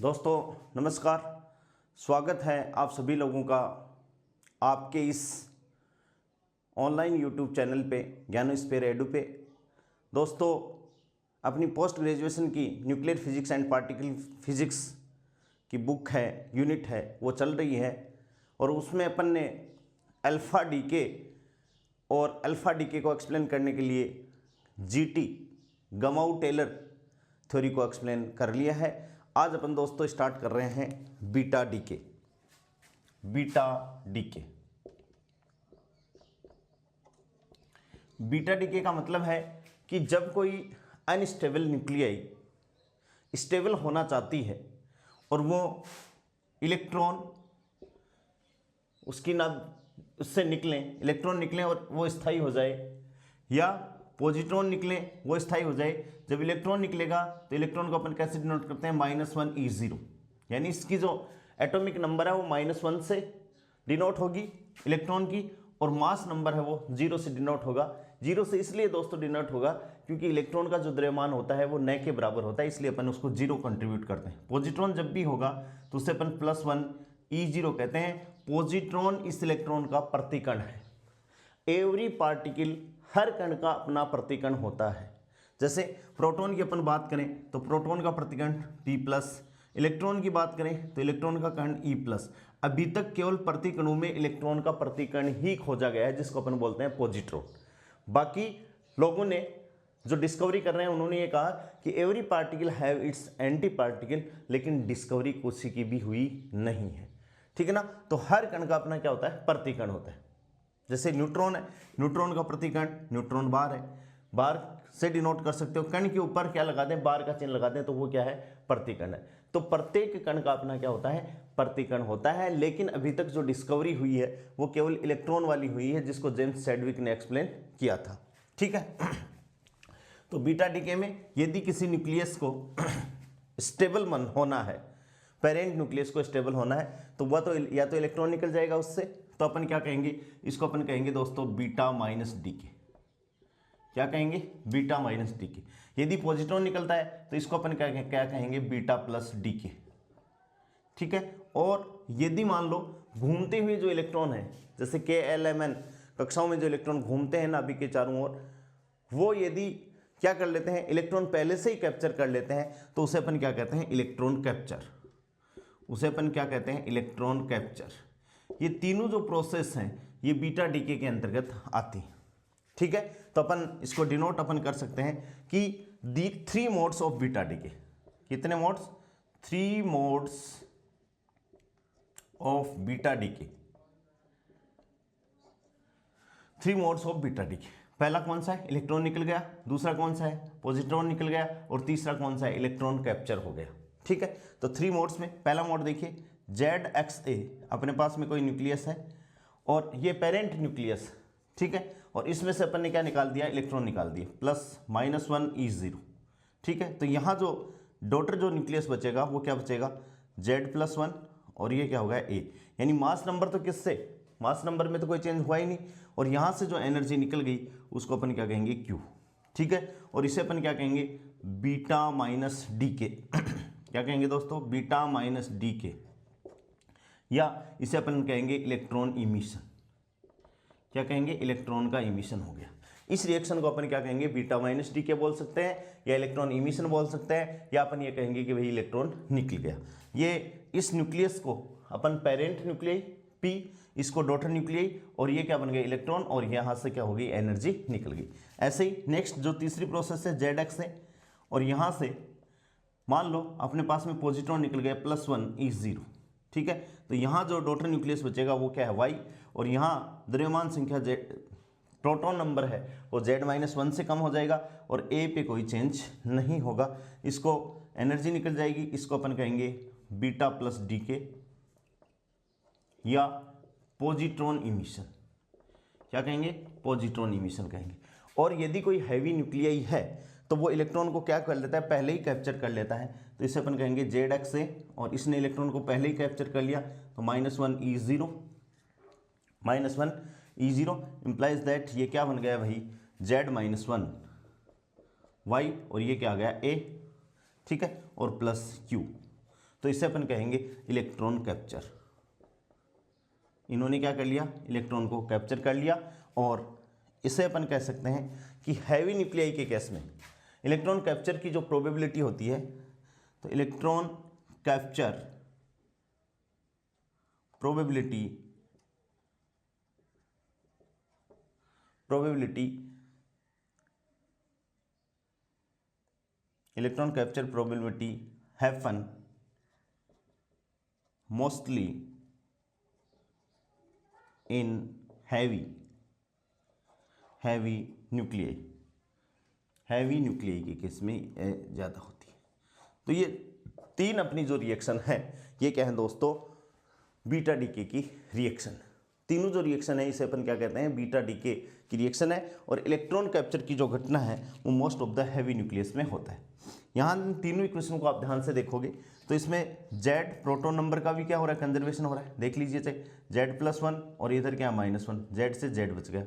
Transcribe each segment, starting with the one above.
दोस्तों नमस्कार। स्वागत है आप सभी लोगों का आपके इस ऑनलाइन यूट्यूब चैनल पे ज्ञानोस्फीयर एडू पे। दोस्तों अपनी पोस्ट ग्रेजुएशन की nuclear physics and particle physics की बुक है, यूनिट है, वो चल रही है और उसमें अपन ने अल्फ़ा डीके और अल्फ़ा डीके को एक्सप्लेन करने के लिए जीटी गमाउ टेलर थ्योरी को एक्सप्लेन कर लिया है। आज अपन दोस्तों स्टार्ट कर रहे हैं beta decay. Beta decay beta decay का मतलब है कि जब कोई अनस्टेबल न्यूक्लियाई स्टेबल होना चाहती है और वो इलेक्ट्रॉन उसकी ना उससे निकलें, इलेक्ट्रॉन निकलें और वो स्थायी हो जाए, या पॉजिट्रॉन निकले वो स्थायी हो जाए। जब इलेक्ट्रॉन निकलेगा तो इलेक्ट्रॉन को अपन कैसे डिनोट करते हैं, -1 E0, यानी इसकी जो एटॉमिक नंबर है वो -1 से डिनोट होगी इलेक्ट्रॉन की, और मास नंबर है वो 0 से डिनोट होगा। 0 से इसलिए दोस्तों डिनोट होगा क्योंकि इलेक्ट्रॉन का जो द्रव्यमान होता है वो न के बराबर होता है, इसलिए अपन उसको 0 कंट्रीब्यूट करते हैं। पॉजिट्रॉन जब भी होगा तो उसे अपन +1 E0 कहते हैं। पॉजिट्रॉन इस इलेक्ट्रॉन का प्रतिकण है। एवरी पार्टिकल, हर कण का अपना प्रतिकण होता है। जैसे प्रोटॉन की अपन बात करें तो प्रोटॉन का प्रतिकण P+, इलेक्ट्रॉन की बात करें तो इलेक्ट्रॉन का कण E+। अभी तक केवल प्रतिकणों में इलेक्ट्रॉन का प्रतिकण ही खोजा गया है जिसको अपन बोलते हैं पॉजिट्रॉन। बाकी लोगों ने जो डिस्कवरी कर रहे हैं उन्होंने ये कहा कि every particle have it's anti particle, लेकिन डिस्कवरी किसी की भी हुई नहीं है। ठीक है ना। तो हर कण का अपना क्या होता है, प्रतिकण होता है। जैसे न्यूट्रॉन है, न्यूट्रॉन का प्रतिकण न्यूट्रॉन बार है, बार से डिनोट कर सकते हो। कण के ऊपर क्या लगा दें, बार का चिन्ह लगा दें तो वो क्या है, प्रतिकण है। तो प्रत्येक कण का अपना क्या होता है, प्रतिकण होता है। लेकिन अभी तक जो डिस्कवरी हुई है वो केवल इलेक्ट्रॉन वाली हुई है जिसको जेम्स चैडविक ने एक्सप्लेन किया था। ठीक है। तो बीटा डीके में यदि किसी न्यूक्लियस को स्टेबल मन होना है, पेरेंट न्यूक्लियस को स्टेबल होना है, तो वह तो या तो इलेक्ट्रॉन निकल जाएगा उससे, तो अपन क्या कहेंगे, इसको अपन कहेंगे दोस्तों बीटा माइनस डीके। क्या कहेंगे, बीटा माइनस डीके। यदि पॉजिट्रॉन निकलता है तो इसको अपन क्या कहेंगे, बीटा प्लस डीके। ठीक है। और यदि मान लो घूमते हुए जो इलेक्ट्रॉन है, जैसे KLMN कक्षाओं में जो इलेक्ट्रॉन घूमते हैं नाभिक के चारों ओर, वो यदि क्या कर लेते हैं, इलेक्ट्रॉन पहले से ही कैप्चर कर लेते हैं, तो उसे अपन क्या कहते हैं, इलेक्ट्रॉन कैप्चर। उसे अपन क्या कहते हैं, इलेक्ट्रॉन कैप्चर। ये तीनों जो प्रोसेस हैं ये बीटा डीके के अंतर्गत आती हैं। ठीक है। तो अपन इसको डिनोट अपन कर सकते हैं कि दी 3 मोड्स ऑफ बीटा डीके। कितने modes, 3 modes of beta decay. 3 modes of beta decay. पहला कौन सा है, इलेक्ट्रॉन निकल गया। दूसरा कौन सा है, पॉजिट्रॉन निकल गया। और तीसरा कौन सा है, इलेक्ट्रॉन कैप्चर हो गया। ठीक है। तो 3 मोड्स में पहला मोड देखिए, ZXA, अपने पास में कोई न्यूक्लियस है और ये पेरेंट न्यूक्लियस। ठीक है। और इसमें से अपन ने क्या निकाल दिया, इलेक्ट्रॉन निकाल दिए, +-1 E0। ठीक है। तो यहाँ जो डॉटर जो न्यूक्लियस बचेगा वो क्या बचेगा, Z+1, और ये क्या होगा, A। यानी मास नंबर तो किससे, मास नंबर में तो कोई चेंज हुआ ही नहीं, और यहाँ से जो एनर्जी निकल गई उसको अपन क्या कहेंगे, Q। ठीक है। और इसे अपन क्या कहेंगे, बीटा माइनस डीके। क्या कहेंगे दोस्तों, बीटा माइनस डीके, या इसे अपन कहेंगे इलेक्ट्रॉन इमिशन। क्या कहेंगे, इलेक्ट्रॉन का इमिशन हो गया। इस रिएक्शन को अपन क्या कहेंगे, बीटा माइनस डीके बोल सकते हैं, या इलेक्ट्रॉन इमिशन बोल सकते हैं, या अपन ये कहेंगे कि भाई इलेक्ट्रॉन निकल गया। ये इस न्यूक्लियस को अपन पेरेंट न्यूक्लियाई P, इसको डॉटर न्यूक्लियाई, और ये क्या बन गया, इलेक्ट्रॉन, और यहाँ से क्या होगी, एनर्जी निकल गई। ऐसे ही नेक्स्ट जो तीसरी प्रोसेस है ZX है, और यहाँ से मान लो अपने पास में पॉजिट्रॉन निकल गया +1 E0। ठीक है। तो यहाँ जो डॉटर न्यूक्लियस बचेगा वो क्या है, Y, और यहाँ द्रव्यमान संख्या Z, प्रोटॉन नंबर है वो Z-1 से कम हो जाएगा, और A पे कोई चेंज नहीं होगा। इसको एनर्जी निकल जाएगी, इसको अपन कहेंगे बीटा प्लस डीके या पॉजिट्रॉन इमिशन। क्या कहेंगे, पॉजिट्रॉन इमिशन कहेंगे। और यदि कोई हैवी न्यूक्लियाई है तो वो इलेक्ट्रॉन को क्या कर लेता है, पहले ही कैप्चर कर लेता है, तो इसे अपन कहेंगे ZXA, और इसने इलेक्ट्रॉन को पहले ही कैप्चर कर लिया, तो -1 E0। -1 E0 इंप्लाइज दैट ये क्या बन गया भाई, Z-1 Y, और ये क्या आ गया A। ठीक है। और +Q। तो इसे अपन कहेंगे इलेक्ट्रॉन कैप्चर। इन्होंने क्या कर लिया, इलेक्ट्रॉन को कैप्चर कर लिया। और इसे अपन कह सकते हैं कि हैवी न्यूक्लियाई के केस में इलेक्ट्रॉन कैप्चर की जो प्रोबेबिलिटी होती है, तो electron capture probability electron capture probability happen mostly in heavy nuclei के केस में ज़्यादा होती है। तो ये तीन अपनी जो रिएक्शन है, ये क्या है दोस्तों, बीटा डीके की रिएक्शन। तीनों जो रिएक्शन है इसे अपन क्या कहते हैं, बीटा डीके की रिएक्शन है। और इलेक्ट्रॉन कैप्चर की जो घटना है वो most of the heavy nucleus में होता है। यहाँ तीनों इक्वेशन को आप ध्यान से देखोगे तो इसमें जेड प्रोटॉन नंबर का भी क्या हो रहा है, कंजर्वेशन हो रहा है। देख लीजिए चाहे Z+1 और इधर क्या -1, जेड से जेड बच गया।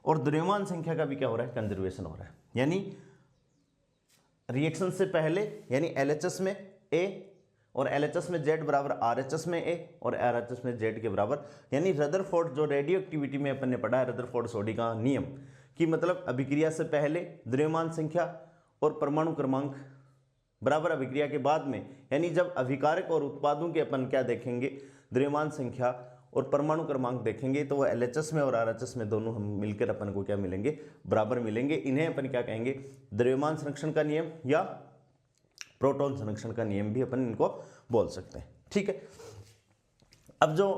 और द्रव्यमान संख्या का भी क्या हो रहा है, कंजर्वेशन हो रहा है। यानी रिएक्शन से पहले यानी LHS में A और LHS में Z बराबर RHS में A और RHS में Z के बराबर। यानी रदरफोर्ड जो रेडियो एक्टिविटी में अपन ने पढ़ा है, रदरफोर्ड सोडी का नियम कि मतलब अभिक्रिया से पहले द्रव्यमान संख्या और परमाणु क्रमांक बराबर अभिक्रिया के बाद में, यानी जब अभिकारक और उत्पादों के अपन क्या देखेंगे, द्रव्यमान संख्या और परमाणु क्रमांक देखेंगे, तो वो LHS में और RHS में दोनों हम मिलकर अपन को क्या मिलेंगे, बराबर मिलेंगे। इन्हें अपन क्या कहेंगे, द्रव्यमान संरक्षण का नियम या प्रोटॉन संरक्षण का नियम भी अपन इनको बोल सकते हैं। ठीक है। अब जो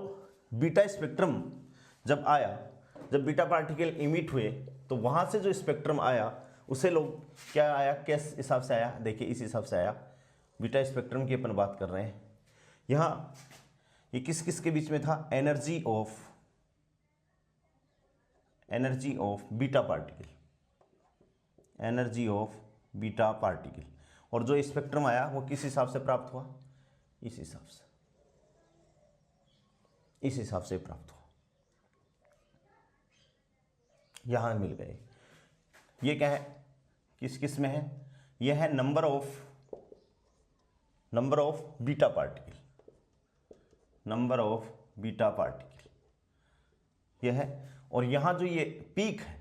बीटा स्पेक्ट्रम जब आया, जब बीटा पार्टिकल इमिट हुए, तो वहां से जो स्पेक्ट्रम आया उसे लोग क्या आया, किस हिसाब से आया, देखिए इस हिसाब से आया। बीटा स्पेक्ट्रम की अपन बात कर रहे हैं। यहाँ ये किस किस के बीच में था, एनर्जी ऑफ बीटा पार्टिकल, और जो स्पेक्ट्रम आया वो किस हिसाब से प्राप्त हुआ, इस हिसाब से प्राप्त हुआ। यहां मिल गए। ये क्या है, किस किस में है, यह है नंबर ऑफ बीटा पार्टिकल, यह है। और यहां जो ये पीक है,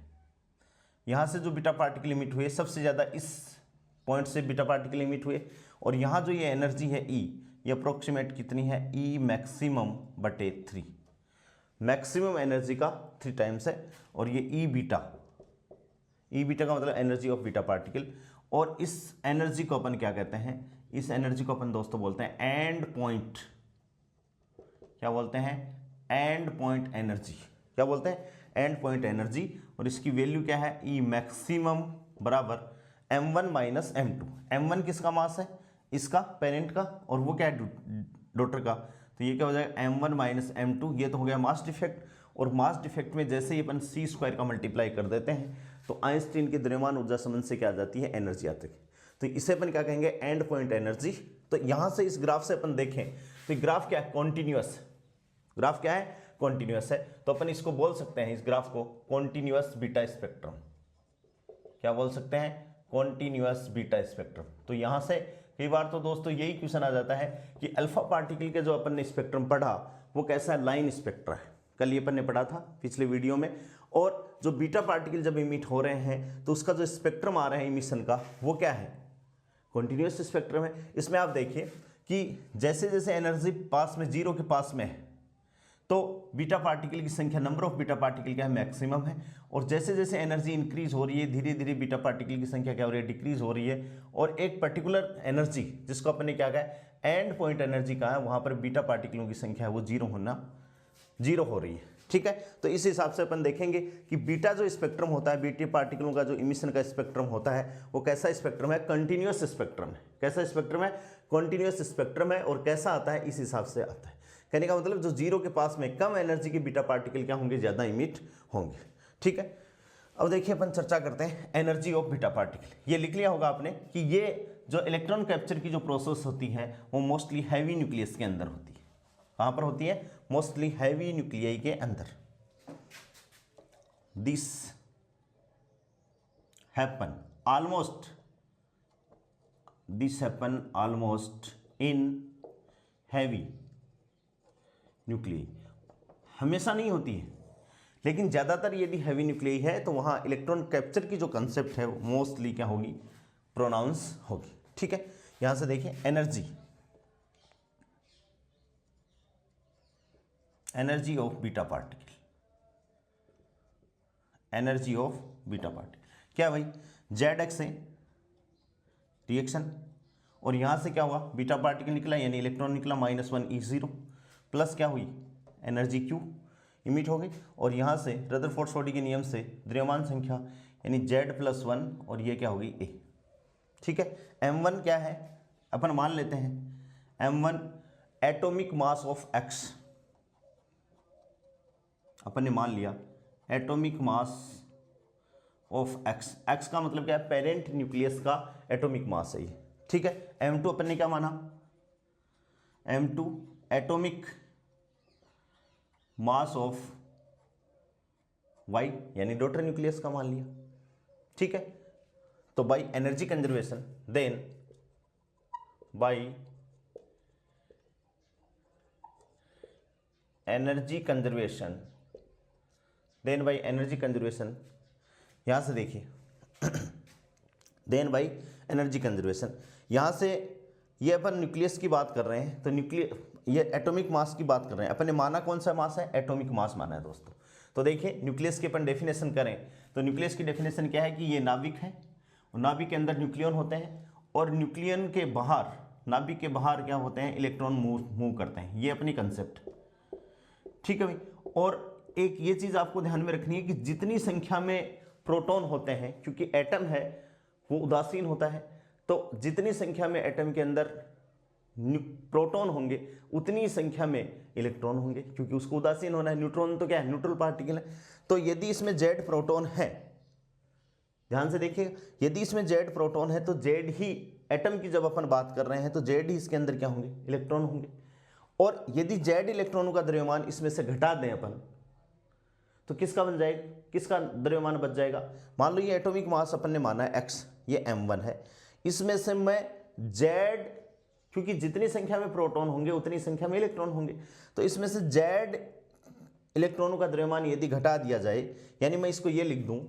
यहां से जो बीटा पार्टिकल इमिट हुए सबसे ज्यादा इस पॉइंट से बीटा पार्टिकल इमिट हुए। और यहां जो ये एनर्जी है E, ये अप्रोक्सीमेट कितनी है, E मैक्सिमम बटे 3, मैक्सिमम एनर्जी का 3 टाइम्स है। और ये E बीटा का मतलब एनर्जी ऑफ बीटा पार्टिकल। और इस एनर्जी को अपन क्या कहते हैं, इस एनर्जी को अपन दोस्तों बोलते हैं एंड पॉइंट, क्या बोलते हैं, एंड पॉइंट एनर्जी। क्या बोलते हैं, एंड पॉइंट एनर्जी। और इसकी वैल्यू क्या है, E मैक्सिमम बराबर m1 माइनस m2। m1 किसका मास है, इसका पेरेंट का, और वो क्या है, डॉटर का। तो ये क्या हो जाएगा, m1 माइनस m2। ये तो हो गया मास डिफेक्ट। और मास डिफेक्ट में जैसे ही अपन c² का मल्टीप्लाई कर देते हैं तो आइंस्टीन की द्रव्यमान ऊर्जा संबंध से क्या आ जाती है, एनर्जी आती है। तो इसे अपन क्या कहेंगे, एंड पॉइंट एनर्जी। तो यहां से इस ग्राफ से अपन देखें तो ग्राफ क्या है, कॉन्टिन्यूअस। ग्राफ क्या है, कॉन्टिन्यूअस है। तो अपन इसको बोल सकते हैं, इस ग्राफ को कॉन्टिन्यूअस बीटा स्पेक्ट्रम। क्या बोल सकते हैं, कॉन्टिन्यूअस बीटा स्पेक्ट्रम। तो यहां से कई बार तो दोस्तों यही क्वेश्चन आ जाता है कि अल्फा पार्टिकल के जो अपन ने स्पेक्ट्रम पढ़ा वो कैसा है, लाइन स्पेक्ट्रा है। कल ये अपन ने पढ़ा था पिछले वीडियो में। और जो बीटा पार्टिकल जब इमिट हो रहे हैं तो उसका जो स्पेक्ट्रम आ रहा है इमिशन का, वो क्या है, कॉन्टिन्यूअस स्पेक्ट्रम है। इसमें आप देखिए कि जैसे जैसे एनर्जी पास में, 0 के पास में है, तो बीटा पार्टिकल की संख्या, नंबर ऑफ बीटा पार्टिकल क्या है, मैक्सिमम है। और जैसे जैसे एनर्जी इंक्रीज हो रही है, धीरे धीरे बीटा पार्टिकल की संख्या क्या हो रही है, डिक्रीज हो रही है। और एक पर्टिकुलर एनर्जी जिसको अपन ने क्या कहा, एंड पॉइंट एनर्जी कहा है, वहां पर बीटा पार्टिकलों की संख्या है वो 0 हो रही है। ठीक है। तो इस हिसाब से अपन देखेंगे कि बीटा जो स्पेक्ट्रम होता है, बीटा पार्टिकलों का जो इमिशन का स्पेक्ट्रम होता है, वो कैसा स्पेक्ट्रम है, कंटिन्यूअस स्पेक्ट्रम है। कैसा स्पेक्ट्रम है, कंटिन्यूअस स्पेक्ट्रम है। और कैसा आता है, इस हिसाब से आता है। कहने का मतलब जो 0 के पास में कम एनर्जी के बीटा पार्टिकल क्या होंगे, ज्यादा इमिट होंगे। ठीक है। अब देखिए अपन चर्चा करते हैं एनर्जी ऑफ बीटा पार्टिकल। ये लिख लिया होगा आपने कि ये जो इलेक्ट्रॉन कैप्चर की जो प्रोसेस होती है वो मोस्टली हैवी न्यूक्लियस के अंदर होती है। कहां पर होती है, मोस्टली हैवी न्यूक्लियाई के अंदर। This happen almost in heavy nuclei हमेशा नहीं होती है, लेकिन ज़्यादातर यदि हैवी न्यूक्लियई है तो वहाँ इलेक्ट्रॉन कैप्चर की जो कंसेप्ट है वो मोस्टली क्या होगी, प्रोनाउंस होगी। ठीक है, यहाँ से देखिए energy of beta particle, energy of beta particle क्या भाई, जेड एक्स है रिएक्शन, और यहाँ से क्या हुआ, बीटा पार्टिकल निकला यानी इलेक्ट्रॉन निकला -1 E0, प्लस क्या हुई एनर्जी Q इमिट हो गई, और यहाँ से रदरफोर्ड-सोडी के नियम से द्रव्यमान संख्या यानी Z+1 और ये क्या होगी A। ठीक है, M1 क्या है, अपन मान लेते हैं M1 atomic mass of X, अपन ने मान लिया atomic mass of X, X का मतलब क्या है, पेरेंट न्यूक्लियस का एटॉमिक मास है ये। ठीक है, M2 अपन ने क्या माना, M2 atomic mass of Y यानी डॉटर न्यूक्लियस का मान लिया। ठीक है, तो by energy conservation then by energy conservation यहां से देखिए देन बाई एनर्जी कंजर्वेशन, यहां से ये अपन न्यूक्लियस की बात कर रहे हैं, तो ये एटॉमिक मास की बात कर रहे हैं, अपन ने माना कौन सा मास है, एटॉमिक मास माना है दोस्तों। तो देखिए न्यूक्लियस की अपन डेफिनेशन करें तो न्यूक्लियस की डेफिनेशन क्या है कि ये नाभिक है, और नाभिक के अंदर न्यूक्लियन होते हैं, और न्यूक्लियन के बाहर, नाभिक के बाहर क्या होते हैं, इलेक्ट्रॉन मूव करते हैं, ये अपनी कंसेप्ट। ठीक है भाई, और एक ये चीज आपको ध्यान में रखनी है कि जितनी संख्या में प्रोटॉन होते हैं, क्योंकि एटम है वो उदासीन होता है, तो जितनी संख्या में एटम के अंदर प्रोटॉन होंगे उतनी संख्या में इलेक्ट्रॉन होंगे, क्योंकि उसको उदासीन होना है। न्यूट्रॉन तो क्या है, न्यूट्रल पार्टिकल है। तो यदि इसमें जेड प्रोटॉन है, ध्यान से देखिए, यदि इसमें जेड प्रोटॉन है तो जेड ही, एटम की जब अपन बात कर रहे हैं तो जेड ही इसके अंदर क्या होंगे, इलेक्ट्रॉन होंगे। और यदि जेड इलेक्ट्रॉनों का द्रव्यमान इसमें से घटा दें अपन, तो किसका बन जाएगा, किसका द्रव्यमान बच जाएगा। मान लो ये एटॉमिक मास अपन ने माना है x, ये m1 है, इसमें से मैं z, क्योंकि जितनी संख्या में प्रोटॉन होंगे उतनी संख्या में इलेक्ट्रॉन होंगे, तो इसमें से z इलेक्ट्रॉनों का द्रव्यमान यदि घटा दिया जाए, यानी मैं इसको ये लिख दूं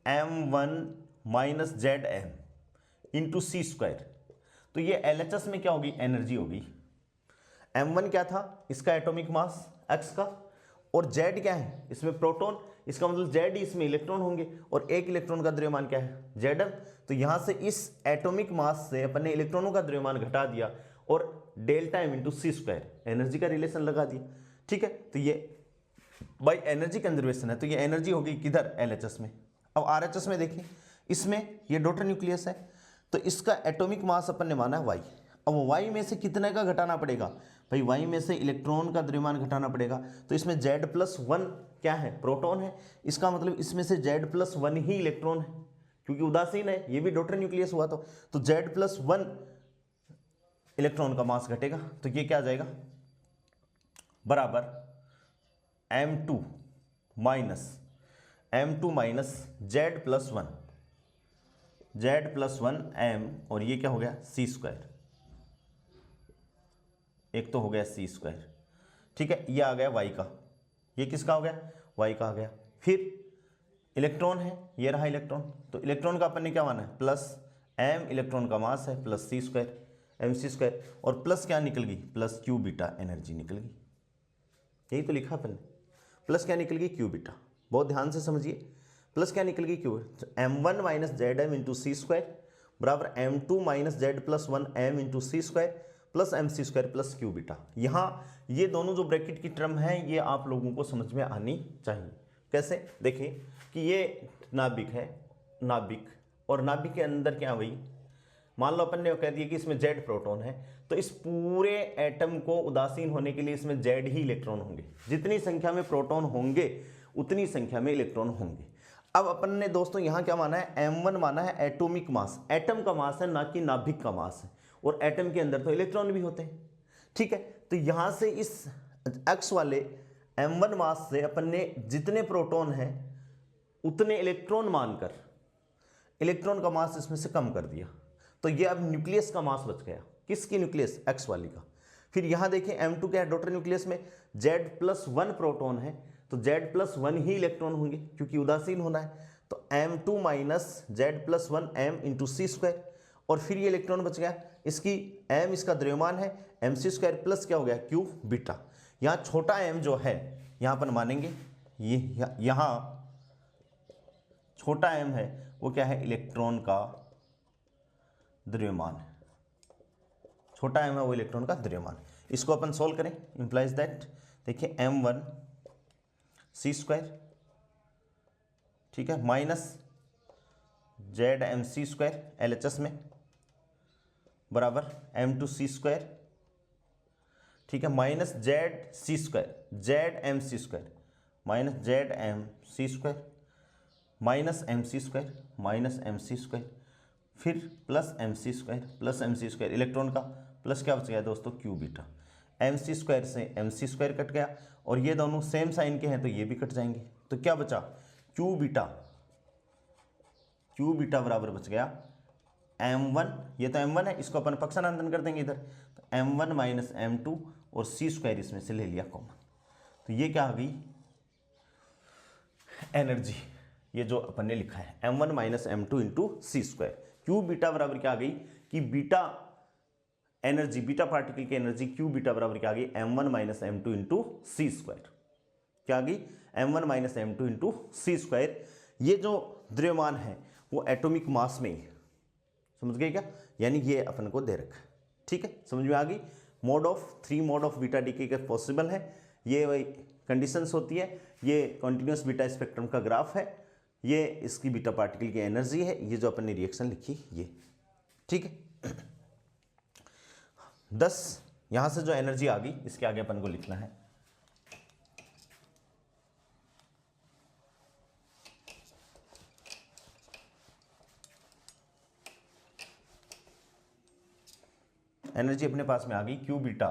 m1 - zm इंटू c², तो ये LHS में क्या होगी, एनर्जी होगी। m1 क्या था, इसका एटॉमिक मास x का, और Z क्या है, इसमें प्रोटॉन, इसका मतलब Z इसमें इलेक्ट्रॉन होंगे, और एक इलेक्ट्रॉन का द्रव्यमान क्या है, Zm। तो यहां से इस एटॉमिक मास से अपन ने इलेक्ट्रॉनों का द्रव्यमान घटा दिया और delta m into c² energy का रिलेशन लगा दिया। ठीक है, तो ये बाई एनर्जी कंजर्वेशन है, तो ये एनर्जी होगी किधर, LHS में। अब RHS में देखिए, इसमें ये डॉटर न्यूक्लियस है, तो इसका एटॉमिक मास अपन ने माना है Y। अब Y में से कितने का घटाना पड़ेगा भाई, Y में से इलेक्ट्रॉन का द्रव्यमान घटाना पड़ेगा, तो इसमें Z+1 क्या है, प्रोटॉन है, इसका मतलब इसमें से Z+1 ही इलेक्ट्रॉन है, क्योंकि उदासीन है, ये भी डॉटर न्यूक्लियस हुआ। तो Z+1 इलेक्ट्रॉन का मास घटेगा, तो ये क्या आ जाएगा, बराबर m2 माइनस Z+1 m, और ये क्या हो गया c², एक तो हो गया c²। ठीक है, ये आ गया y का, ये किसका हो गया, y का आ गया। फिर इलेक्ट्रॉन है, ये रहा इलेक्ट्रॉन, तो इलेक्ट्रॉन का अपन ने क्या माना है, प्लस m इलेक्ट्रॉन का मास है, प्लस c² mc², और प्लस क्या निकल गई, प्लस q बीटा एनर्जी निकल गई। यही तो लिखा अपन ने, प्लस क्या निकल गई, q बीटा। बहुत ध्यान से समझिए, प्लस क्या निकल गई, q, m1 - zm into c² बराबर m2 - z+1 m into c² plus mc² plus q beta. यहाँ ये दोनों जो ब्रैकेट की टर्म है ये आप लोगों को समझ में आनी चाहिए। कैसे, देखिए कि ये नाभिक है, नाभिक, और नाभिक के अंदर क्या हुई, मान लो अपन ने कह दिया कि इसमें Z प्रोटॉन है, तो इस पूरे एटम को उदासीन होने के लिए इसमें Z ही इलेक्ट्रॉन होंगे। जितनी संख्या में प्रोटॉन होंगे उतनी संख्या में इलेक्ट्रॉन होंगे। अब अपन ने दोस्तों यहाँ क्या माना है, m1 माना है एटॉमिक मास, एटम का मास है, ना कि नाभिक का मास है, और एटम के अंदर तो इलेक्ट्रॉन भी होते हैं। ठीक है, तो यहाँ से इस x वाले m1 मास से अपन ने जितने प्रोटॉन हैं उतने इलेक्ट्रॉन मानकर इलेक्ट्रॉन का मास इसमें से कम कर दिया, तो ये अब न्यूक्लियस का मास बच गया। किसकी न्यूक्लियस, x वाली का। फिर यहाँ देखिए M2 क्या है, डॉटर न्यूक्लियस में Z+1 प्रोटॉन है, तो Z+1 ही इलेक्ट्रॉन होंगे क्योंकि उदासीन होना है, तो M2 minus Z+1 M into C square, और फिर ये इलेक्ट्रॉन बच गया, इसकी M इसका द्रव्यमान है, mc² प्लस क्या हो गया Q बीटा। यहाँ छोटा m जो है यहाँ पर मानेंगे ये यहाँ छोटा m है वो क्या है, इलेक्ट्रॉन का द्रव्यमान है, छोटा m है वो इलेक्ट्रॉन का द्रव्यमान। इसको अपन सोल्व करें, इंप्लाइज दैट, देखिए m1 c², ठीक है, माइनस Zmc² LHS में बराबर M2 c², ठीक है, minus Zmc² minus Zmc² minus mc², फिर प्लस mc², इलेक्ट्रॉन का प्लस क्या बच गया दोस्तों, Q बीटा। mc² से mc² कट गया, और ये दोनों सेम साइन के हैं तो ये भी कट जाएंगे, तो क्या बचा, Q बीटा बराबर बच गया m1, ये तो m1 है, इसको अपन पक्षांतरण कर देंगे इधर, तो m1 माइनस m2 और c² इसमें से ले लिया कॉमन, तो ये क्या आ गई एनर्जी, ये जो अपन ने लिखा है m1 minus m2 into c²। Q beta बराबर क्या आ गई कि बीटा एनर्जी, बीटा पार्टिकल की एनर्जी Q बीटा बराबर क्या आ गई, m1 minus m2 into c², क्या आ गई m1 minus m2 into c²। ये जो द्रव्यमान है वो एटॉमिक मास में ही, समझ गए क्या, यानी ये अपन को दे रखा है, ठीक है, समझ में आ गई। Three mode of beta decay का पॉसिबल है, ये वही कंडीशंस होती है, ये कॉन्टिन्यूस बीटा स्पेक्ट्रम का ग्राफ है, ये इसकी बीटा पार्टिकल की एनर्जी है, ये जो अपन ने रिएक्शन लिखी ये, ठीक है। 10 यहां से जो एनर्जी आ गई इसके आगे अपन को लिखना है एनर्जी अपने पास में आ गई Q बीटा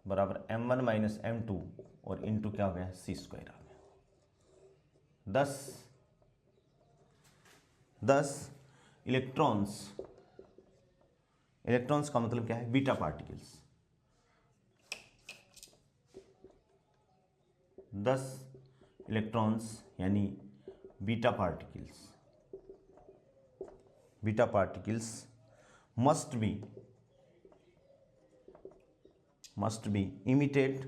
बराबर m1 माइनस m2 और इंटू क्या हो गया c² आ गया। 10 इलेक्ट्रॉन्स का मतलब क्या है, बीटा पार्टिकल्स, 10 इलेक्ट्रॉन्स यानी beta particles must be emitted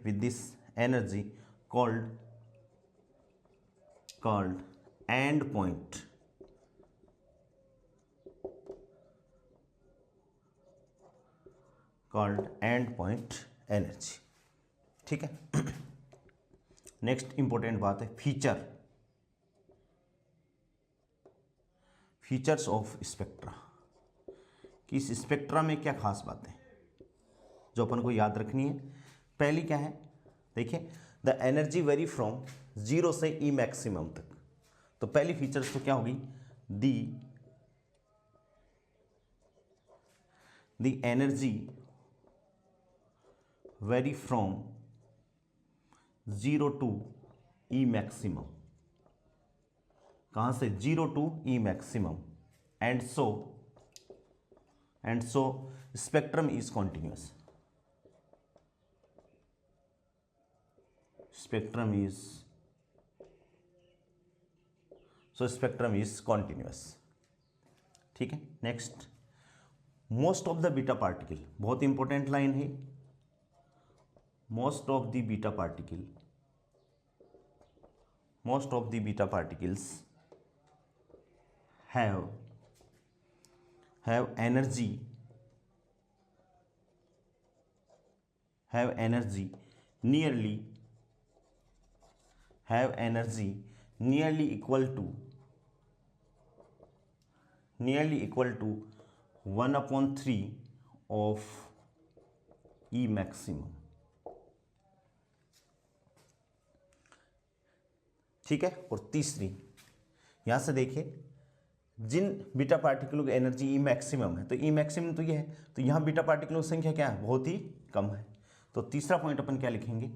with this energy, called end point, energy, ठीक है। नेक्स्ट इंपॉर्टेंट बात है फीचर्स ऑफ स्पेक्ट्रा, कि इस स्पेक्ट्रा में क्या खास बातें जो अपन को याद रखनी है। पहली क्या है, देखिए द एनर्जी वेरी फ्रॉम 0 से E मैक्सिमम तक, तो पहली फीचर्स तो क्या होगी, the energy very from 0 to E maximum, कहां से 0 to E maximum, and so spectrum is continuous, spectrum is continuous, ठीक है। Next most of the beta particle, बहुत इंपॉर्टेंट लाइन है, most of the beta particles have energy nearly equal to 1/3 of E maximum, ठीक है। और तीसरी, यहां से देखिए जिन बीटा पार्टिकलों की एनर्जी ई मैक्सिमम है, तो ई मैक्सिमम तो ये है, तो यहाँ बीटा पार्टिकलों की संख्या क्या है, बहुत ही कम है। तो तीसरा पॉइंट अपन क्या लिखेंगे,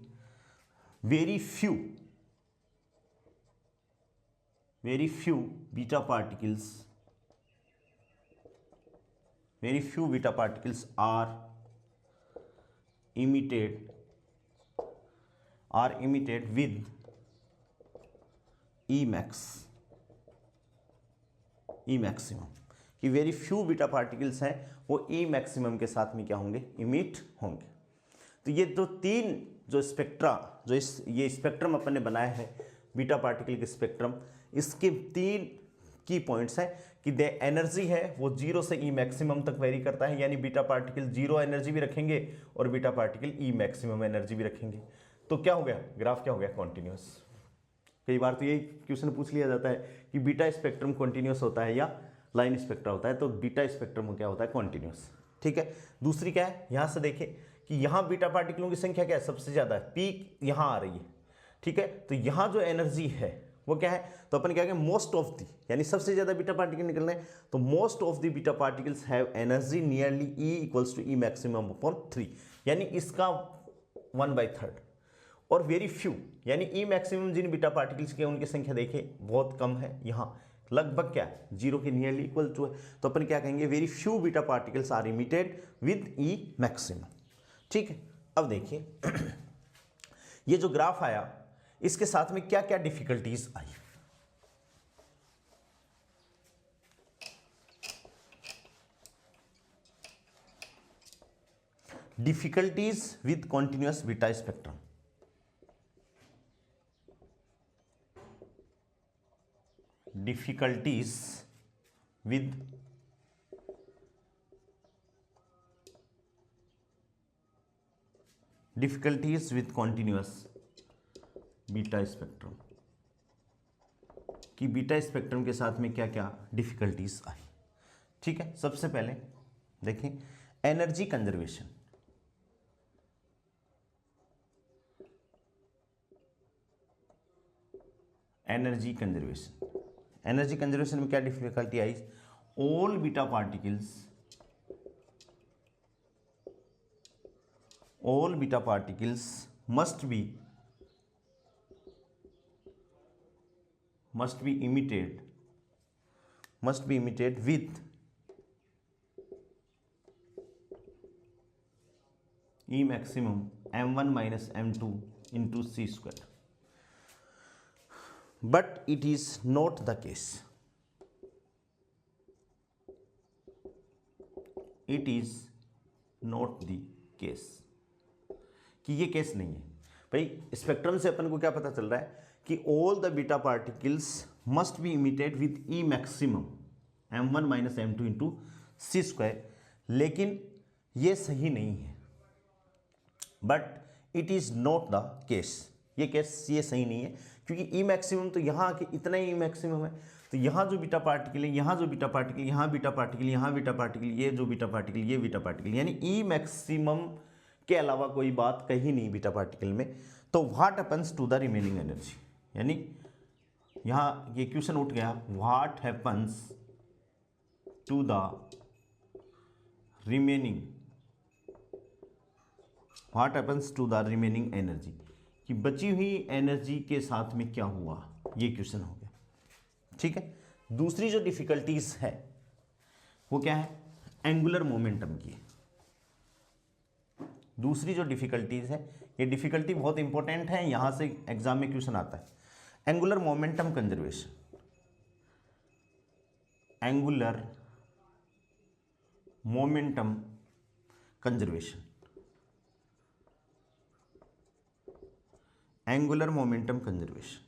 very few beta particles are emitted with E maximum, कि वेरी फ्यू बीटा पार्टिकल्स हैं वो ई मैक्सिमम के साथ में क्या होंगे, इमिट होंगे। तो ये दो तीन जो स्पेक्ट्रा, जो ये स्पेक्ट्रम अपन ने बनाया है बीटा पार्टिकल के स्पेक्ट्रम, इसके तीन की पॉइंट्स हैं कि द एनर्जी है वो 0 से ई मैक्सिमम तक वेरी करता है, यानी बीटा पार्टिकल 0 एनर्जी भी रखेंगे और बीटा पार्टिकल ई मैक्सिमम एनर्जी भी रखेंगे। तो क्या हो गया, ग्राफ क्या हो गया, कॉन्टिन्यूस। कई बार तो यही क्वेश्चन पूछ लिया जाता है कि बीटा स्पेक्ट्रम कॉन्टिन्यूस होता है या लाइन स्पेक्ट्रा होता है, तो बीटा स्पेक्ट्रम क्या होता है, कॉन्टिन्यूस। ठीक है, दूसरी क्या है, यहां से देखें कि यहां बीटा पार्टिकलों की संख्या क्या है, सबसे ज्यादा है, पीक यहां आ रही है। ठीक है, तो यहां जो एनर्जी है वो क्या है, तो अपन क्या कहेंगे, मोस्ट ऑफ दी, यानी सबसे ज्यादा बीटा पार्टिकल निकल रहे हैं, तो most of the beta particles have energy nearly E equals to E maximum upon 3, यानी इसका 1/3। और वेरी फ्यू, यानी ई मैक्सिमम जिन बीटा पार्टिकल्स के उनकी संख्या देखें बहुत कम है, यहाँ लगभग क्या है, 0 के नियरली इक्वल टू है, तो अपन क्या कहेंगे, very few beta particles are emitted with E maximum. ठीक है, अब देखिए ये जो ग्राफ आया इसके साथ में क्या क्या difficulties I. Difficulties with continuous beta spectrum, difficulties with continuous beta spectrum, कि बीटा स्पेक्ट्रम के साथ में क्या क्या डिफिकल्टीज आई। ठीक है, सबसे पहले देखें एनर्जी कंजर्वेशन। एनर्जी कंजर्वेशन में क्या difficulty I, all beta particles must be emitted with E maximum m1 minus m2 into c square, but it is not the case. It is not the case, कि ये case नहीं है भाई। Spectrum से अपन को क्या पता चल रहा है कि all the beta particles must be emitted with E maximum m1 minus m2 into C square, लेकिन ये सही नहीं है, but it is not the case. ये सही नहीं है, क्योंकि ई मैक्सिमम तो यहाँ आके इतना ही ई मैक्सिमम है, तो यहाँ जो बीटा पार्टिकल है, यहाँ जो बीटा पार्टिकल, यहाँ बीटा पार्टिकल, यहाँ बीटा पार्टिकल, ये जो बीटा पार्टिकल, ये बीटा पार्टिकल, यानी ई मैक्सिमम के अलावा कोई बात कहीं नहीं बीटा पार्टिकल में। तो what happens to the remaining energy, यानी यहाँ ये क्वेश्चन उठ गया, what happens to the remaining energy, कि बची हुई एनर्जी के साथ में क्या हुआ, ये क्वेश्चन हो गया। ठीक है, दूसरी जो डिफिकल्टीज है वो क्या है, एंगुलर मोमेंटम की। दूसरी जो डिफिकल्टीज है, ये डिफिकल्टी बहुत इंपॉर्टेंट है, यहां से एग्जाम में क्वेश्चन आता है। Angular momentum conservation, angular momentum conservation.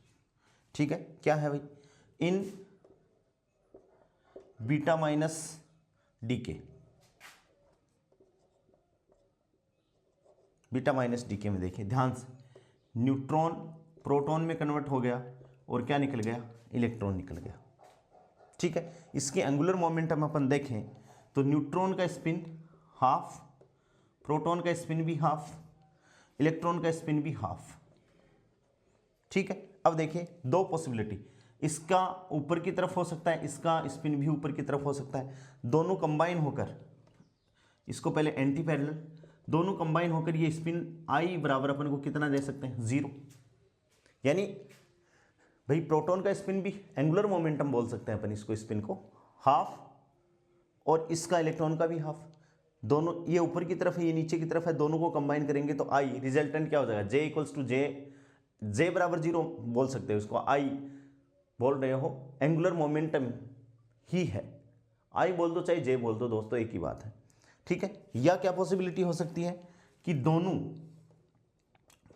ठीक है, क्या है भाई, in beta minus decay, beta minus decay में देखिए ध्यान से, न्यूट्रॉन प्रोटॉन में कन्वर्ट हो गया और क्या निकल गया, इलेक्ट्रॉन निकल गया। ठीक है, इसके एंगुलर मोमेंटम अपन देखें तो न्यूट्रॉन का स्पिन हाफ, प्रोटॉन का स्पिन भी हाफ, इलेक्ट्रॉन का स्पिन भी हाफ। ठीक है, अब देखिए दो पॉसिबिलिटी, इसका ऊपर की तरफ हो सकता है, इसका स्पिन भी ऊपर की तरफ हो सकता है। दोनों कंबाइन होकर, इसको पहले एंटी पैरेलल, दोनों कंबाइन होकर ये स्पिन आई बराबर अपन को कितना दे सकते हैं, 0। यानी भाई प्रोटॉन का स्पिन भी एंगुलर मोमेंटम बोल सकते हैं अपन इसको, स्पिन को हाफ, और इसका इलेक्ट्रॉन का भी हाफ। दोनों, ये ऊपर की तरफ है, ये नीचे की तरफ है, दोनों को कंबाइन करेंगे तो आई रिजल्टेंट क्या हो जाएगा, जे इक्वल्स टू जे बराबर 0 बोल सकते हो इसको। आई बोल रहे हो, एंगुलर मोमेंटम ही है, आई बोल दो चाहे जे बोल दो दोस्तों, एक ही बात है, ठीक है। या क्या पॉसिबिलिटी हो सकती है कि दोनों,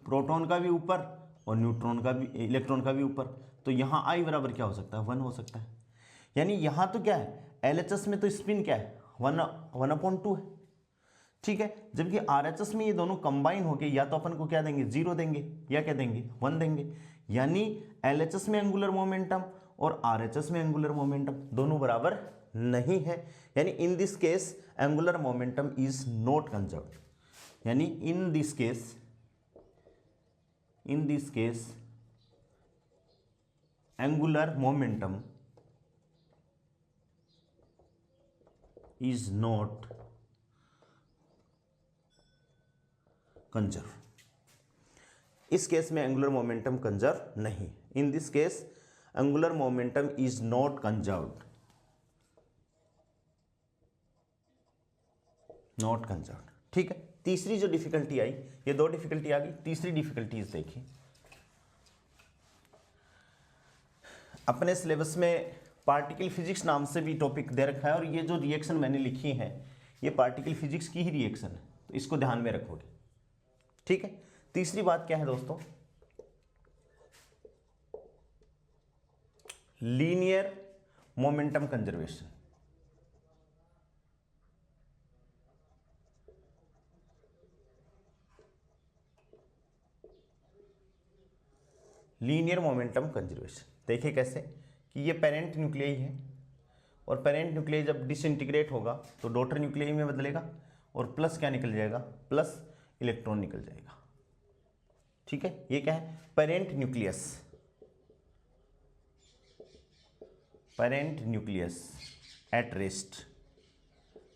प्रोटॉन का भी ऊपर और न्यूट्रॉन का भी, इलेक्ट्रॉन का भी ऊपर, तो यहाँ आई बराबर क्या हो सकता है, 1 हो सकता है। यानी यहाँ तो क्या है, LHS में तो स्पिन क्या है, 1/2 है, ठीक है। जबकि RHS में ये दोनों कंबाइन होके या तो अपन को क्या देंगे, 0 देंगे, या क्या देंगे, 1 देंगे। यानी LHS में एंगुलर मोमेंटम और RHS में एंगुलर मोमेंटम दोनों बराबर नहीं है। यानी in this case angular momentum is not conserved. यानी in this case angular momentum is not conserve. इस केस में एंगुलर मोमेंटम कंजर्व नहीं। In this case angular momentum is not conserved, not conserved, ठीक है। तीसरी जो डिफिकल्टी आई, ये 2 difficulty आ गई, तीसरी डिफिकल्टीज देखिए। अपने सिलेबस में पार्टिकल फिजिक्स नाम से भी टॉपिक दे रखा है, और ये जो रिएक्शन मैंने लिखी है ये पार्टिकल फिजिक्स की ही रिएक्शन है, तो इसको ध्यान में रखोगे, ठीक है। तीसरी बात क्या है दोस्तों, linear momentum conservation. Linear momentum conservation देखिए कैसे, कि ये पेरेंट न्यूक्लियाई है, और पेरेंट न्यूक्लियाई जब डिसइंटीग्रेट होगा तो डॉटर न्यूक्लियाई में बदलेगा, और प्लस क्या निकल जाएगा, प्लस इलेक्ट्रॉन निकल जाएगा, ठीक है। ये क्या है, parent nucleus, parent nucleus at rest,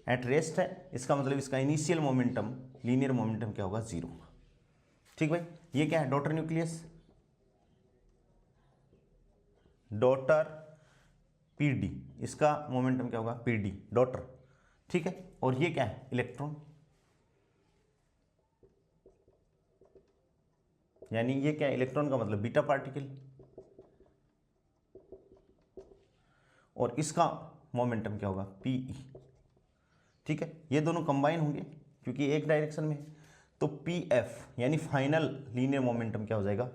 at rest है, इसका मतलब इसका इनिशियल मोमेंटम, लीनियर मोमेंटम क्या होगा, 0, ठीक भाई। ये क्या है, डॉटर न्यूक्लियस, डॉटर PD, इसका मोमेंटम क्या होगा, PD डॉटर, ठीक है। और ये क्या है, इलेक्ट्रॉन, यानी ये क्या है, इलेक्ट्रॉन का मतलब बीटा पार्टिकल, और इसका मोमेंटम क्या होगा, PE, ठीक है। ये दोनों कंबाइन होंगे क्योंकि एक डायरेक्शन में है, तो PF यानी फाइनल लीनियर मोमेंटम क्या हो जाएगा,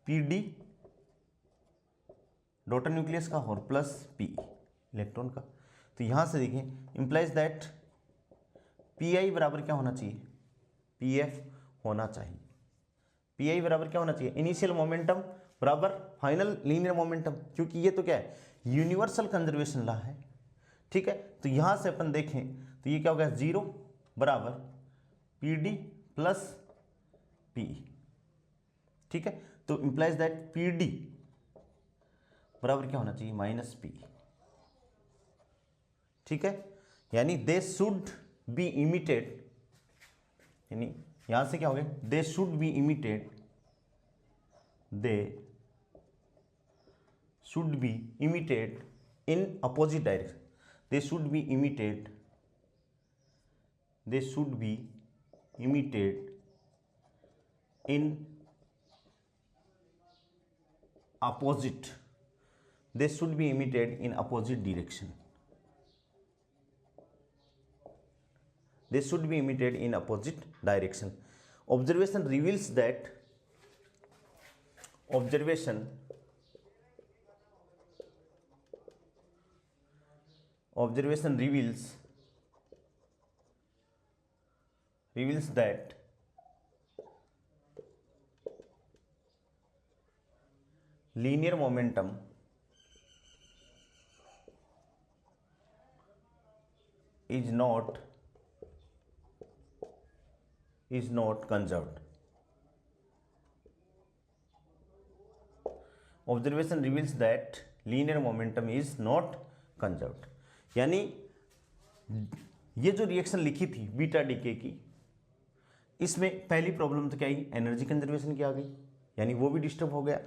PD डॉटर न्यूक्लियस का और प्लस PE इलेक्ट्रॉन का। तो यहाँ से देखिए इंप्लाइज दैट PI बराबर क्या होना चाहिए, PF होना चाहिए। PI बराबर क्या होना चाहिए, इनिशियल मोमेंटम बराबर फाइनल लीनियर मोमेंटम, क्योंकि ये तो क्या है, यूनिवर्सल कंजर्वेशन लॉ है, ठीक है। तो यहाँ से अपन देखें तो ये क्या होगा, 0 बराबर PD प्लस PE, ठीक है। तो इंप्लाइज दैट PD बराबर क्या होना चाहिए, माइनस PE, ठीक है। यानी दे शुड बी इमिटेड, यानी यहां से क्या हो गया, they should be emitted, they should be emitted in opposite direction, they should be emitted, they should be emitted in opposite, they should be emitted in opposite direction, they should be emitted in opposite direction. Observation reveals that, observation reveals that linear momentum is not conserved. Observation reveals that linear momentum is not conserved. यानी ये जो reaction लिखी थी beta decay की, इसमें पहली problem तो क्या आई, एनर्जी कंजर्वेशन की आ गई, यानी वो भी डिस्टर्ब हो गया।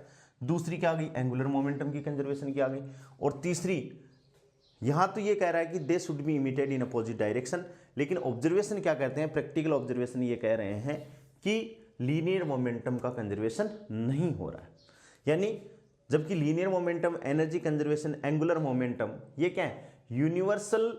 दूसरी क्या आ गई, एंगुलर मोमेंटम की कंजर्वेशन की आ गई। और तीसरी, यहां तो ये कह रहा है कि they should be emitted in opposite direction, लेकिन ऑब्जर्वेशन क्या कहते हैं, प्रैक्टिकल ऑब्जर्वेशन ये कह रहे हैं कि लीनियर मोमेंटम का कंजर्वेशन नहीं हो रहा है। यानी जबकि linear momentum, energy conservation, angular momentum, ये क्या है, यूनिवर्सल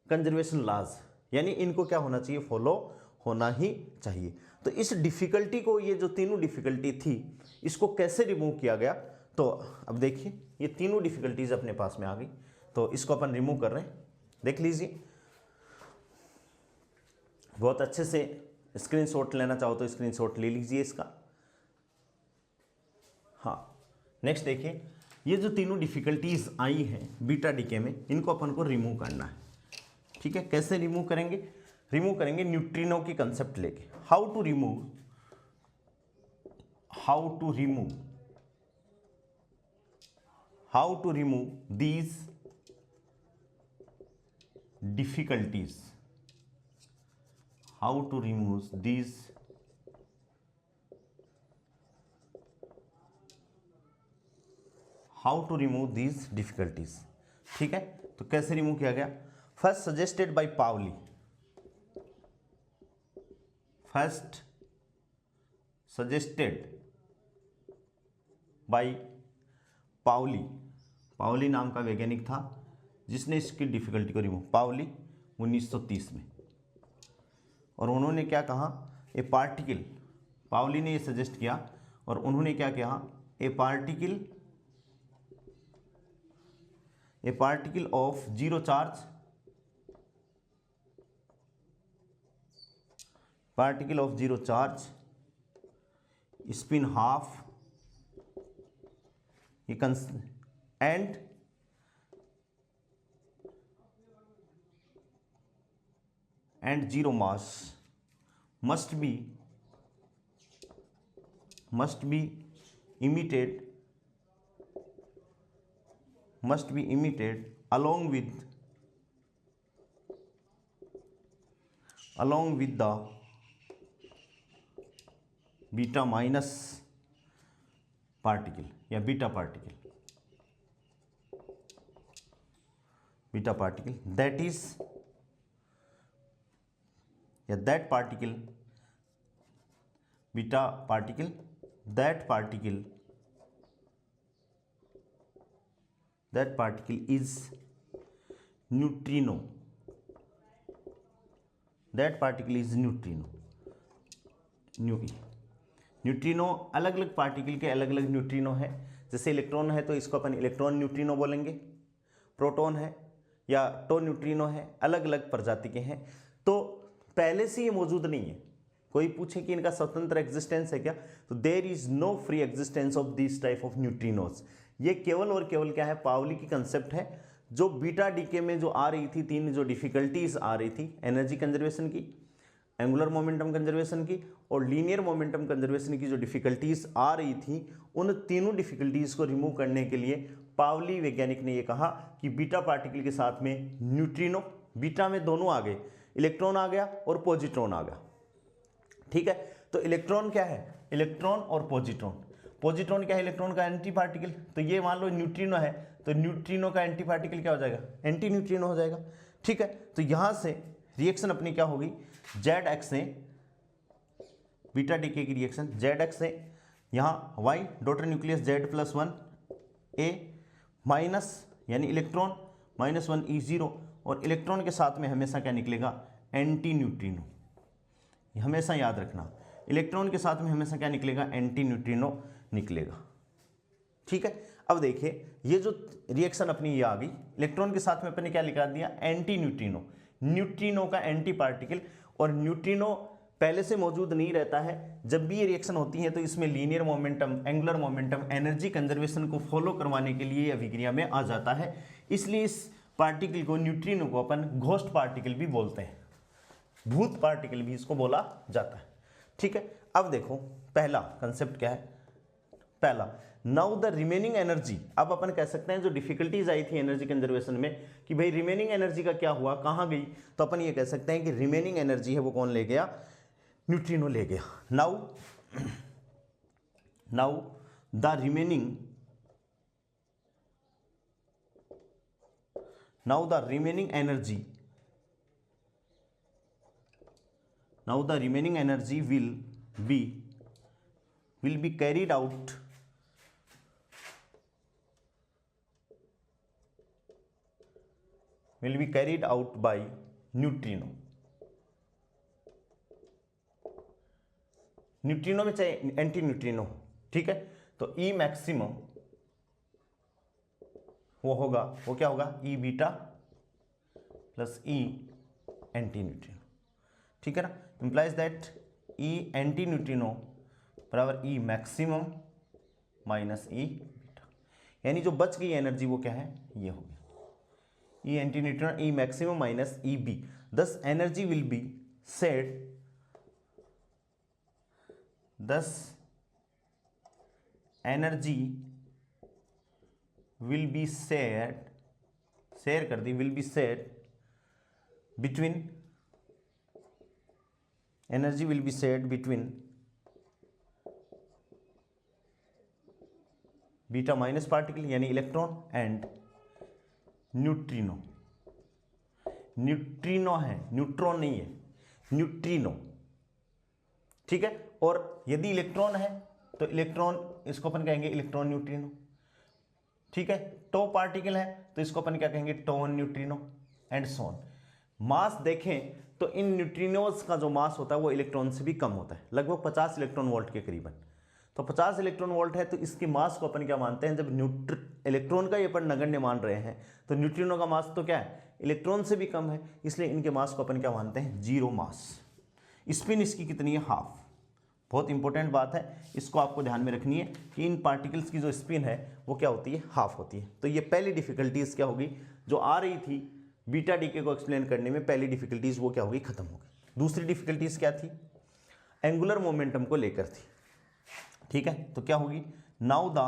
कंजर्वेशन लॉज, यानी इनको क्या होना चाहिए, फॉलो होना ही चाहिए। तो इस डिफिकल्टी को, ये जो तीनों डिफिकल्टी थी, इसको कैसे रिमूव किया गया, तो अब देखिए ये तीनों डिफिकल्टीज अपने पास में आ गई, तो इसको अपन रिमूव कर रहे हैं, देख लीजिए। बहुत अच्छे से स्क्रीनशॉट लेना चाहो तो स्क्रीनशॉट ले लीजिए इसका। हाँ, नेक्स्ट देखिए, ये जो तीनों डिफिकल्टीज आई हैं बीटा डीके में, इनको अपन को रिमूव करना है। ठीक है, कैसे रिमूव करेंगे, रिमूव करेंगे न्यूट्रिनो की कंसेप्ट लेके। How to remove these difficulties, how to remove these difficulties। ठीक है, तो कैसे रिमूव किया गया, first suggested by Pauli, Pauli नाम का वैज्ञानिक था जिसने इसकी डिफिकल्टी को रिमूव, पाउली 1930 में। और उन्होंने क्या कहा, ए पार्टिकल, पाउली ने ये सजेस्ट किया और उन्होंने क्या कहा, ए particle of zero charge spin half and zero mass must be emitted along with the beta minus particle या beta particle that is या that particle is neutrino, neutrino अलग अलग पार्टिकल के अलग अलग न्यूट्रिनो है। जैसे इलेक्ट्रॉन है तो इसको अपन इलेक्ट्रॉन न्यूट्रिनो बोलेंगे, प्रोटॉन है या टो न्यूट्रिनो है, अलग अलग प्रजाति के हैं। तो पहले से ये मौजूद नहीं है, कोई पूछे कि इनका स्वतंत्र एग्जिस्टेंस है क्या, तो there is no free existence of this type of neutrinos. ये केवल और केवल क्या है, पाउली की कंसेप्ट है, जो बीटा डीके में जो आ रही थी, तीन जो डिफिकल्टीज आ रही थी, एनर्जी कंजर्वेशन की, एंगुलर मोमेंटम कंजर्वेशन की और लीनियर मोमेंटम कंजर्वेशन की जो डिफिकल्टीज आ रही थी, उन तीनों डिफिकल्टीज को रिमूव करने के लिए पाउली वैज्ञानिक ने ये कहा कि बीटा पार्टिकल के साथ में न्यूट्रिनो, बीटा में दोनों आ गए, इलेक्ट्रॉन आ गया और पॉजिट्रॉन आ गया। ठीक है, तो इलेक्ट्रॉन क्या है, इलेक्ट्रॉन और पॉजिट्रॉन क्या है, इलेक्ट्रॉन का एंटी पार्टिकल। तो ये मान लो न्यूट्रिनो है, तो न्यूट्रिनो का एंटी पार्टिकल क्या हो जाएगा, एंटी न्यूट्रिनो हो जाएगा। ठीक है, तो यहां से रिएक्शन अपनी क्या होगी, जेड एक्स से बीटा डीके की रिएक्शन, जेड एक्स से यहाँ Y daughter nucleus Z+1 A minus, यानी इलेक्ट्रॉन -1 E0, और इलेक्ट्रॉन के साथ में हमेशा क्या निकलेगा, एंटी न्यूट्रिनो। हमेशा याद रखना, इलेक्ट्रॉन के साथ में हमेशा क्या निकलेगा, एंटी न्यूट्रिनो निकलेगा। ठीक है, अब देखिए ये जो रिएक्शन अपनी ये आ गई, इलेक्ट्रॉन के साथ में अपने क्या लिखा दिया, एंटी न्यूट्रिनो, न्यूट्रिनो का एंटी पार्टिकल। और न्यूट्रिनो पहले से मौजूद नहीं रहता है, जब भी ये रिएक्शन होती है तो इसमें linear momentum, angular momentum, energy conservation को फॉलो करवाने के लिए अभिक्रिया में आ जाता है। इसलिए इस पार्टिकल को, न्यूट्रिनो को अपन घोस्ट पार्टिकल भी बोलते हैं, भूत पार्टिकल भी इसको बोला जाता है। ठीक है, अब देखो पहला कंसेप्ट क्या है, पहला। नाउ द रिमेनिंग एनर्जी, अब अपन कह सकते हैं जो डिफिकल्टीज आई थी एनर्जी कंजर्वेशन में कि भाई रिमेनिंग एनर्जी का क्या हुआ, कहाँ गई, तो अपन ये कह सकते हैं कि रिमेनिंग एनर्जी है वो कौन ले गया, न्यूट्रिनो ले गया। Now the remaining energy will be carried out by neutrino. Neutrino में चाहे एंटी न्यूट्रिनो, ठीक है। तो ई मैक्सिमम वो क्या होगा, ई बीटा प्लस ई एंटी न्यूट्रिनो, ठीक है ना। Implies that E anti neutrino बराबर ई मैक्सिमम माइनस ई बीटा, यानी जो बच गई एनर्जी वो क्या है, ये हो गया E anti neutrino E maximum minus E B. This energy will be shared, will be shared between beta minus particle यानी इलेक्ट्रॉन एंड न्यूट्रिनो। न्यूट्रिनो है, न्यूट्रॉन नहीं है, न्यूट्रिनो, ठीक है। और यदि इलेक्ट्रॉन है तो इलेक्ट्रॉन, इसको अपन कहेंगे इलेक्ट्रॉन न्यूट्रिनो, ठीक है। टो पार्टिकल है तो इसको अपन क्या कहेंगे, टोन न्यूट्रिनो एंड सोन। मास देखें तो इन न्यूट्रिनोज का जो मास होता है वो इलेक्ट्रॉन से भी कम होता है, लगभग 50 इलेक्ट्रॉन वोल्ट के करीबन। तो 50 इलेक्ट्रॉन वोल्ट है तो इसके मास को अपन क्या मानते हैं, जब इलेक्ट्रॉन का ये अपन नगण्य मान रहे हैं तो न्यूट्रिनो का मास तो क्या है, इलेक्ट्रॉन से भी कम है, इसलिए इनके मास को अपन क्या मानते हैं, जीरो मास। स्पिन इसकी कितनी है, हाफ। बहुत इंपॉर्टेंट बात है, इसको आपको ध्यान में रखनी है कि इन पार्टिकल्स की जो स्पिन है वो क्या होती है, हाफ होती है। तो ये पहली डिफिकल्टीज क्या होगी जो आ रही थी बीटा डीके को एक्सप्लेन करने में, पहली डिफिकल्टीज वो क्या होगी, खत्म होगी। दूसरी डिफिकल्टीज क्या थी, एंगुलर मोमेंटम को लेकर थी, ठीक है। तो क्या होगी, now the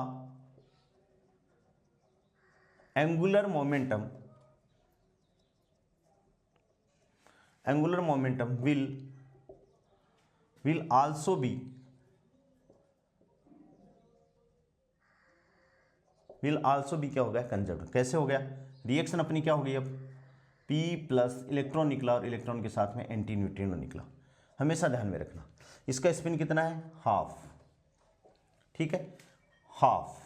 angular momentum will also be क्या हो गया, कंजर्व्ड। कैसे हो गया, रिएक्शन अपनी क्या हो गई, अब P प्लस इलेक्ट्रॉन निकला और इलेक्ट्रॉन के साथ में एंटी न्यूट्रिनो निकला। हमेशा ध्यान में रखना, इसका स्पिन कितना है, हाफ, ठीक है, हाफ,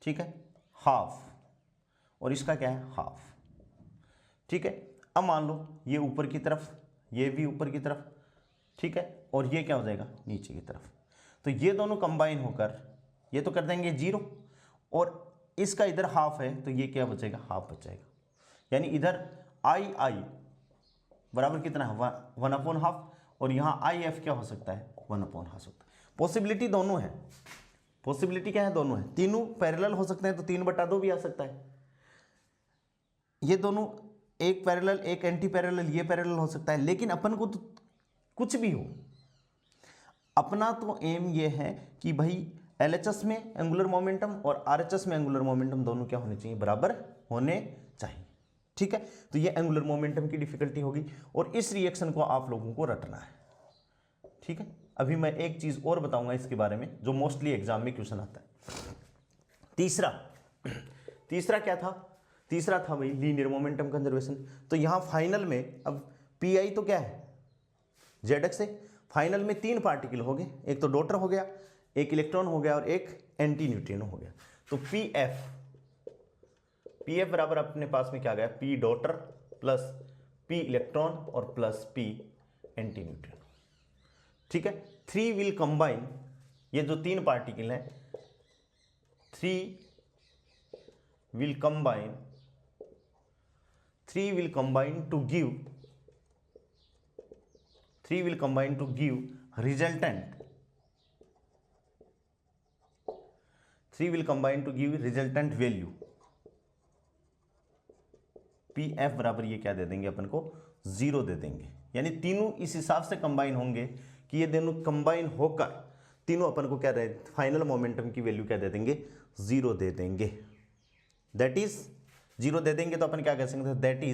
ठीक है, हाफ, और इसका क्या है, हाफ, ठीक है। अब मान लो ये ऊपर की तरफ, ये भी ऊपर की तरफ, ठीक है, और ये क्या हो जाएगा, नीचे की तरफ। तो ये दोनों कंबाइन होकर ये तो कर देंगे जीरो, और इसका इधर हाफ है तो ये क्या बचेगा, हाफ बचेगा। यानी इधर आई बराबर कितना है, 1/2, और यहाँ आई एफ क्या हो सकता है, 1/2 सकता है। पॉसिबिलिटी दोनों है, पॉसिबिलिटी क्या है, दोनों है। तीनों पैरेलल हो सकते हैं तो 3/2 भी आ सकता है। ये दोनों, एक पैरेलल एक एंटी पैरेलल, ये पैरेलल हो सकता है। लेकिन अपन को तो कुछ भी हो, अपना तो एम ये है कि भाई एलएचएस में एंगुलर मोमेंटम और आरएचएस में एंगुलर मोमेंटम दोनों क्या होने चाहिए, बराबर होने चाहिए, ठीक है। तो ये एंगुलर मोमेंटम की डिफिकल्टी होगी और इस रिएक्शन को आप लोगों को रटना है, ठीक है। अभी मैं एक चीज और बताऊंगा इसके बारे में जो मोस्टली एग्जाम में क्वेश्चन आता है। तीसरा क्या था, तीसरा था भाई लीनियर मोमेंटम कंजर्वेशन। तो यहां फाइनल में अब पी आई तो क्या है, जेड एक्स है। फाइनल में 3 पार्टिकल हो गए, एक तो डॉटर हो गया, एक इलेक्ट्रॉन हो गया और एक एंटी न्यूट्रिनो हो गया। तो पी एफ बराबर अपने पास में क्या गया, P daughter plus P electron और प्लस पी एंटी न्यूट्रिनो, ठीक है। 3 विल कंबाइन, ये जो 3 पार्टिकल हैं 3 will combine to give resultant, 3 will combine to give resultant value. P F बराबर ये क्या दे देंगे अपन को, 0 दे देंगे। यानी तीनों इस हिसाब से कंबाइन होंगे कि ये दोनों कंबाइन होकर तीनों अपन को क्या रहे, फाइनल मोमेंटम की वैल्यू क्या दे देंगे, 0 दे देंगे। दैट इज 0 दे देंगे तो अपन क्या कह सकते हैं, that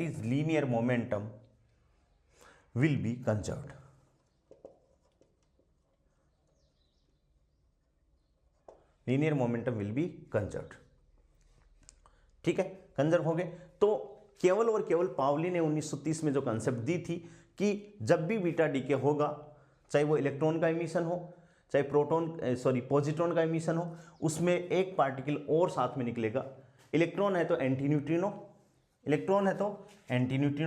is linear momentum will be conserved. Linear momentum will be conserved. ठीक है, कंजर्व हो गए। तो केवल और केवल पावली ने 1930 में जो कंसेप्ट दी थी कि जब भी बीटा डीके होगा, चाहे वो इलेक्ट्रॉन का एमिशन हो, चाहे पॉजिट्रॉन का एमिशन हो, उसमें एक पार्टिकल और साथ में निकलेगा। इलेक्ट्रॉन है तो एंटी न्यूट्रिनो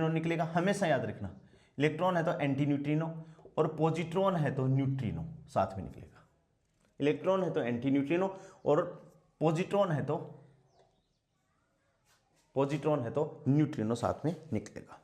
निकलेगा, हमेशा याद रखना। इलेक्ट्रॉन है तो एंटी न्यूट्रिनो और पॉजिट्रॉन है तो न्यूट्रिनो साथ में निकलेगा। इलेक्ट्रॉन है तो एंटी न्यूट्रिनो और पॉजिट्रॉन है तो न्यूट्रिनो साथ में निकलेगा।